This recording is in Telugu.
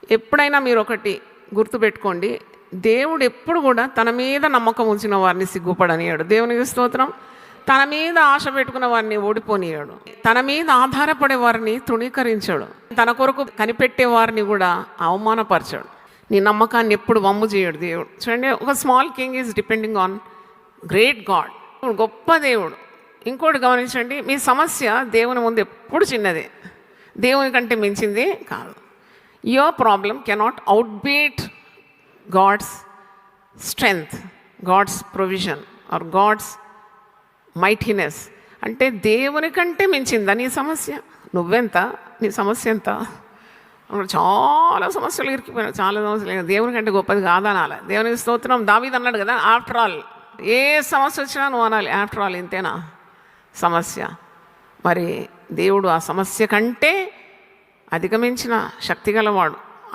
ఎప్పుడైనా మీరు ఒకటి గుర్తుపెట్టుకోండి, దేవుడు ఎప్పుడు కూడా తన మీద నమ్మకం ఉంచిన వారిని సిగ్గుపడనియాడు. దేవునికి స్తోత్రం. తన మీద ఆశ పెట్టుకున్న వారిని ఓడిపోనియాడు. తన మీద ఆధారపడే వారిని తృణీకరించాడు. తన కొరకు కనిపెట్టే వారిని కూడా అవమానపరచాడు. నీ నమ్మకాన్ని ఎప్పుడు వమ్ము చేయడు దేవుడు. చూడండి, ఒక small king is depending on great God. గొప్ప దేవుడు. ఇంకోటి గమనించండి, మీ సమస్య దేవుని ముందు ఎప్పుడు చిన్నదే, దేవుని కంటే మించింది కాదు. Your problem cannot outbeat God's strength, God's provision or God's mightiness. అంటే దేవుని కంటే మించిందా నీ సమస్య? నువ్వెంత, నీ సమస్య ఎంత? చాలా సమస్యలు ఇరికిపోయినాయి, చాలా సమస్యలు. దేవుని కంటే గొప్పది కాదనాలి. దేవునికి స్తోత్రం. దావీదు అన్నాడు కదా, ఆఫ్టర్ ఆల్, ఏ సమస్య వచ్చినా నువ్వు అనాలి ఆఫ్టర్ ఆల్ ఇంతేనా సమస్య. మరి దేవుడు ఆ సమస్య కంటే అధిగమించిన శక్తి గలవాడు.